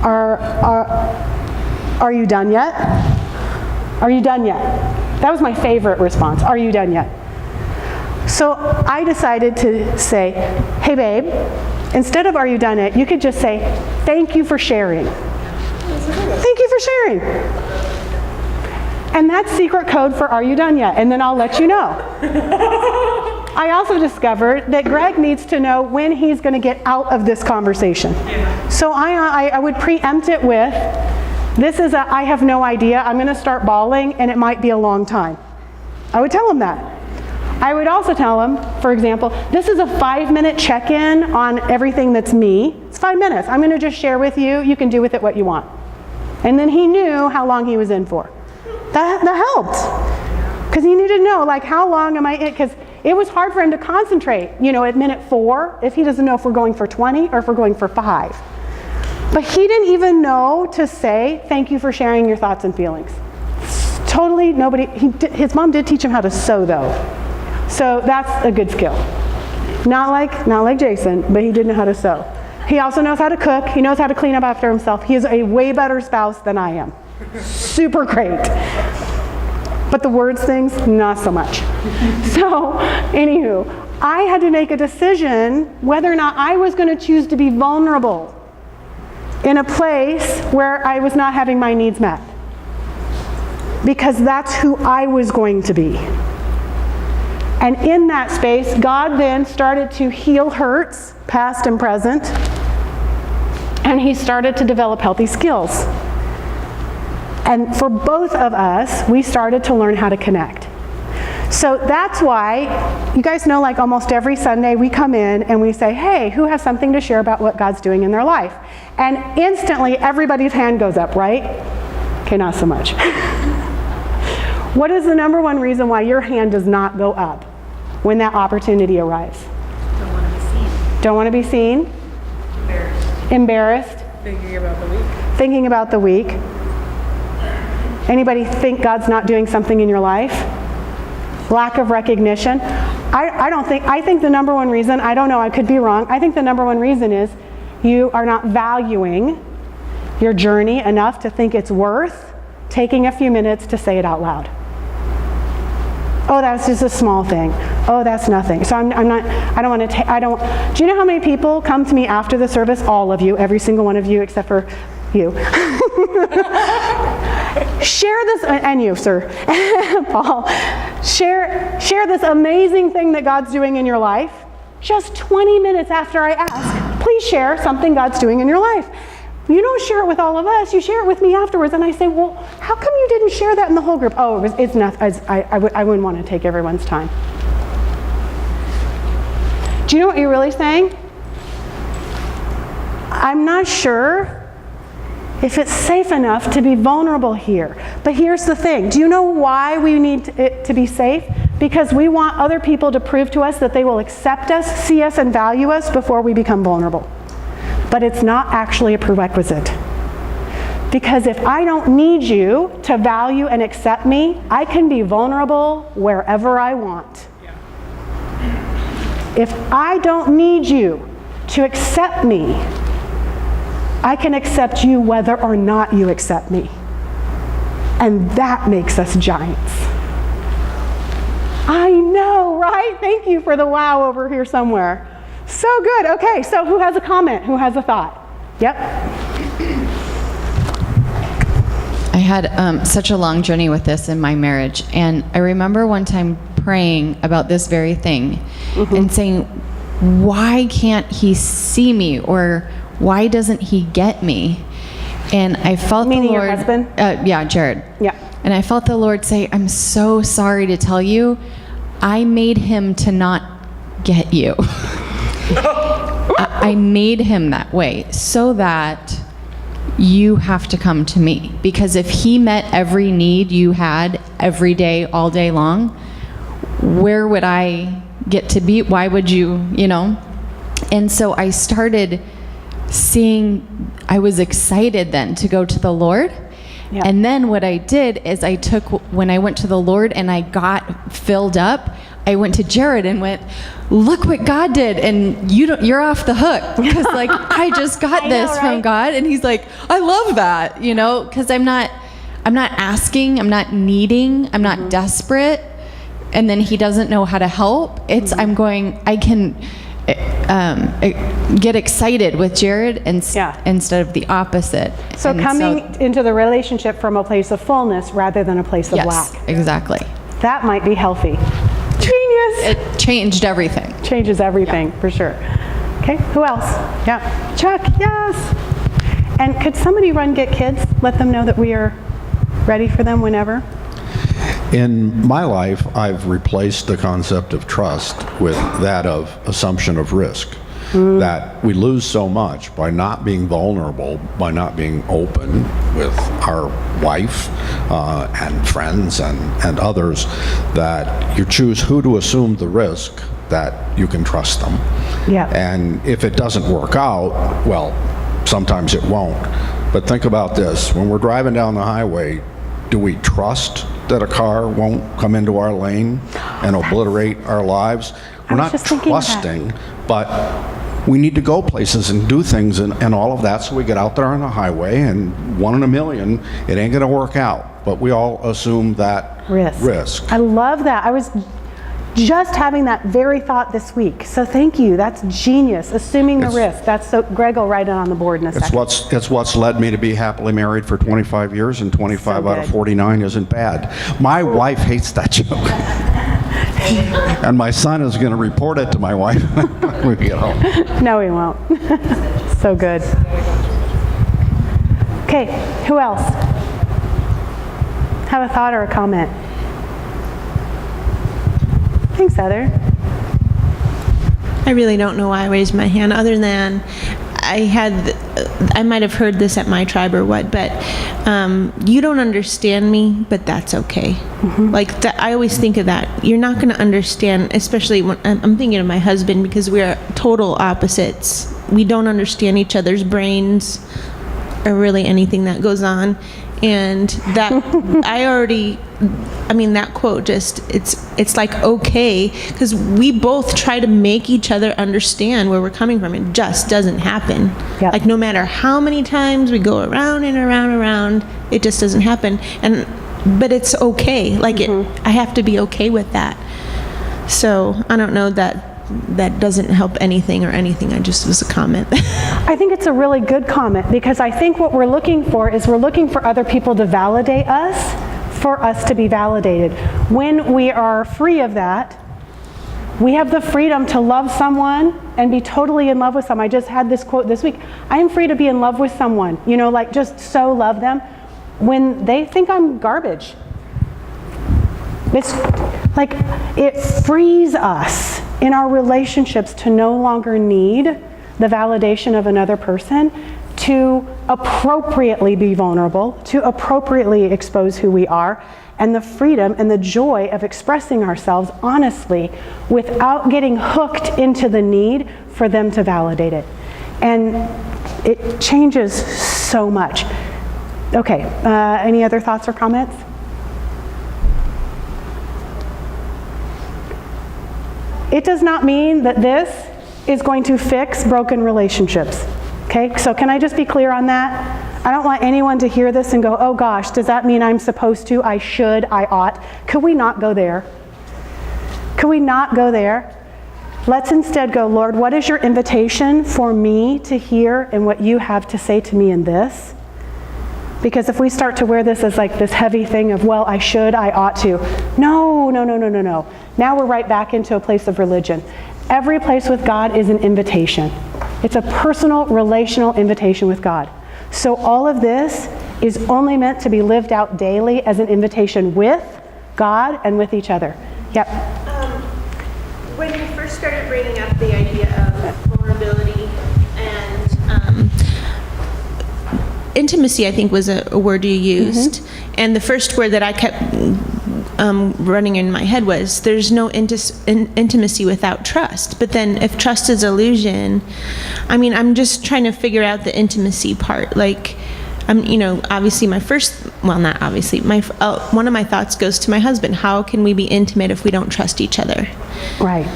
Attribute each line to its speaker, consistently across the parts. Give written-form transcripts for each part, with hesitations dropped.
Speaker 1: Are you done yet? Are you done yet? That was my favorite response. Are you done yet? So I decided to say, hey babe, instead of are you done yet, you could just say, thank you for sharing. Thank you for sharing. And that's secret code for are you done yet? And then I'll let you know. I also discovered that Greg needs to know when he's going to get out of this conversation. So I would preempt it with, this is I have no idea, I'm going to start bawling and it might be a long time. I would tell him that. I would also tell him, for example, this is a 5-minute check-in on everything that's me. It's 5 minutes. I'm going to just share with you. You can do with it what you want. And then he knew how long he was in for. That helped. Because he needed to know, like, how long am I in? Because it was hard for him to concentrate, you know, at minute 4, if he doesn't know if we're going for 20 or if we're going for 5. But he didn't even know to say, thank you for sharing your thoughts and feelings. Totally nobody, his mom did teach him how to sew though. So that's a good skill. Not like Jason, but he did know how to sew. He also knows how to cook. He knows how to clean up after himself. He is a way better spouse than I am. Super great. But the words things, not so much. So, anywho, I had to make a decision whether or not I was going to choose to be vulnerable in a place where I was not having my needs met. Because that's who I was going to be. And in that space, God then started to heal hurts, past and present, and he started to develop healthy skills. And for both of us, we started to learn how to connect. So that's why, you guys know, like almost every Sunday we come in and we say, hey, who has something to share about what God's doing in their life? And instantly everybody's hand goes up, right? Okay, not so much. What is the number one reason why your hand does not go up when that opportunity arrives?
Speaker 2: Don't want to be seen.
Speaker 1: Don't want to be seen? Embarrassed.
Speaker 2: Thinking about the week.
Speaker 1: Thinking about the week. Anybody think God's not doing something in your life? Lack of recognition. I think the number one reason, I don't know, I could be wrong, I think the number one reason is you are not valuing your journey enough to think it's worth taking a few minutes to say it out loud. Oh, that's just a small thing. Oh, that's nothing. So do you know how many people come to me after the service? All of you, every single one of you except for you. Share this, and you, sir, Paul, share this amazing thing that God's doing in your life. Just 20 minutes after I ask, please share something God's doing in your life. You don't share it with all of us, you share it with me afterwards. And I say, well, how come you didn't share that in the whole group? Oh, it's not, I wouldn't want to take everyone's time. Do you know what you're really saying? I'm not sure if it's safe enough to be vulnerable here. But here's the thing. Do you know why we need it to be safe? Because we want other people to prove to us that they will accept us, see us, and value us before we become vulnerable. But it's not actually a prerequisite. Because if I don't need you to value and accept me, I can be vulnerable wherever I want. If I don't need you to accept me, I can accept you whether or not you accept me. And that makes us giants. I know, right? Thank you for the wow over here somewhere. So good. Okay, so who has a comment? Who has a thought? Yep.
Speaker 3: I had such a long journey with this in my marriage. And I remember one time praying about this very thing and saying, why can't he see me? Or why doesn't he get me? And I felt
Speaker 1: Meaning
Speaker 3: the Lord,
Speaker 1: your husband?
Speaker 3: Yeah, Jared.
Speaker 1: Yeah.
Speaker 3: And I felt the Lord say, I'm so sorry to tell you, I made him to not get you. I made him that way so that you have to come to me. Because if he met every need you had every day, all day long, where would I get to be? Why would you know? And so I started seeing, I was excited then to go to the Lord.
Speaker 1: Yeah.
Speaker 3: And then what I did is when I went to the Lord and I got filled up, I went to Jared and went, look what God did, and you're off the hook, because like I just got this from God. And he's like, I love that, you know, because I'm not asking, I'm not needing, I'm not desperate, and then he doesn't know how to help. It's I can get excited with Jared instead of the opposite.
Speaker 1: So coming into the relationship from a place of fullness rather than a place of lack.
Speaker 3: Exactly.
Speaker 1: That might be healthy. Genius.
Speaker 3: It changed everything.
Speaker 1: Changes everything, for sure. Okay, who else? Yeah, Chuck, yes. And could somebody run Get Kids? Let them know that we are ready for them whenever.
Speaker 4: In my life, I've replaced the concept of trust with that of assumption of risk. That we lose so much by not being vulnerable, by not being open with our wife and friends and others, that you choose who to assume the risk that you can trust them.
Speaker 1: Yeah.
Speaker 4: And if it doesn't work out, well, sometimes it won't. But think about this. When we're driving down the highway, do we trust that a car won't come into our lane and obliterate our lives? We're not trusting, but we need to go places and do things and all of that, so we get out there on the highway, and 1 in a million, it ain't going to work out. But we all assume that risk.
Speaker 1: I love that. I was just having that very thought this week. So thank you. That's genius. Assuming the risk. That's so. Greg will write it on the board in a second.
Speaker 4: It's what's led me to be happily married for 25 years, and 25 out of 49 isn't bad. My wife hates that joke. And my son is going to report it to my wife when we get home.
Speaker 1: No, he won't. So good. Okay, who else? Have a thought or a comment? Thanks, Heather.
Speaker 5: I really don't know why I raised my hand, other than I might have heard this at my tribe or what, but you don't understand me, but that's okay. Like that, I always think of that. You're not going to understand, especially when I'm thinking of my husband, because we are total opposites. We don't understand each other's brains or really anything that goes on. And that that quote just, it's like, okay, because we both try to make each other understand where we're coming from. It just doesn't happen.
Speaker 1: Yep.
Speaker 5: Like no matter how many times we go around and around and around, it just doesn't happen. But it's okay. Like I have to be okay with that. So I don't know that doesn't help anything or anything. I just was a comment.
Speaker 1: I think it's a really good comment, because I think what we're looking for is we're looking for other people to validate us, for us to be validated. When we are free of that, we have the freedom to love someone and be totally in love with someone. I just had this quote this week. I am free to be in love with someone, like just so love them when they think I'm garbage. It's like it frees us in our relationships to no longer need the validation of another person, to appropriately be vulnerable, to appropriately expose who we are, and the freedom and the joy of expressing ourselves honestly without getting hooked into the need for them to validate it. And it changes so much. Okay, any other thoughts or comments? It does not mean that this is going to fix broken relationships. Okay, so can I just be clear on that? I don't want anyone to hear this and go, oh gosh, does that mean I'm supposed to, I should, I ought? Could we not go there? Could we not go there? Let's instead go, Lord, what is your invitation for me to hear and what you have to say to me in this? Because if we start to wear this as like this heavy thing of, well, I should, I ought to. No. Now we're right back into a place of religion. Every place with God is an invitation. It's a personal, relational invitation with God. So all of this is only meant to be lived out daily as an invitation with God and with each other. Yep.
Speaker 5: When you first started bringing up the idea of vulnerability and intimacy, I think was a word you used. And the first word that I kept running in my head was, there's no intimacy without trust. But then if trust is illusion, I'm just trying to figure out the intimacy part. Like, obviously my first well, not obviously, one of my thoughts goes to my husband. How can we be intimate if we don't trust each other?
Speaker 1: Right.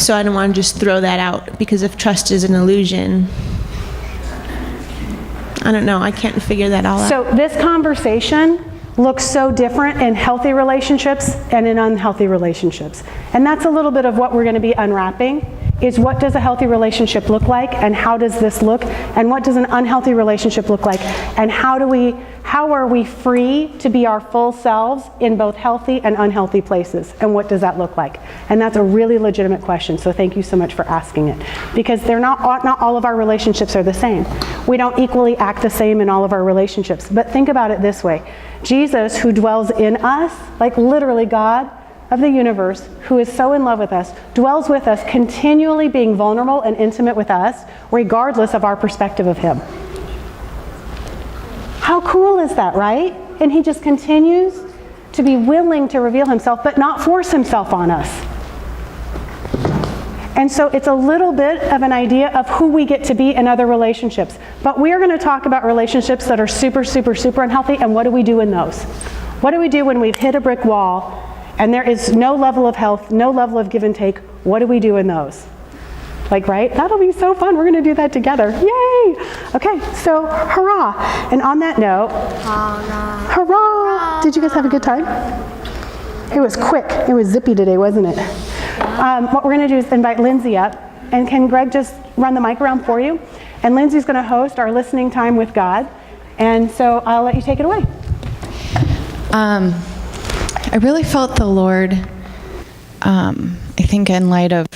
Speaker 5: So I don't want to just throw that out, because if trust is an illusion, I don't know, I can't figure that all out.
Speaker 1: So this conversation looks so different in healthy relationships and in unhealthy relationships. And that's a little bit of what we're going to be unwrapping, is what does a healthy relationship look like, and how does this look, and what does an unhealthy relationship look like, and how are we free to be our full selves in both healthy and unhealthy places, and what does that look like? And that's a really legitimate question, so thank you so much for asking it, because not all of our relationships are the same. We don't equally act the same in all of our relationships. But think about it this way. Jesus, who dwells in us, like literally God of the universe, who is so in love with us, dwells with us, continually being vulnerable and intimate with us, regardless of our perspective of him. How cool is that, right? And he just continues to be willing to reveal himself, but not force himself on us. And so it's a little bit of an idea of who we get to be in other relationships. But we are going to talk about relationships that are super, super, super unhealthy, and what do we do in those? What do we do when we've hit a brick wall and there is no level of health, no level of give and take? What do we do in those? Like, right? That'll be so fun. We're going to do that together. Yay! Okay, so hurrah. And on that note, hurrah! Did you guys have a good time? It was quick. It was zippy today, wasn't it? What we're going to do is invite Lindsay up. And can Greg just run the mic around for you? And Lindsay's going to host our listening time with God. And so I'll let you take it away.
Speaker 3: I really felt the Lord, I think in light of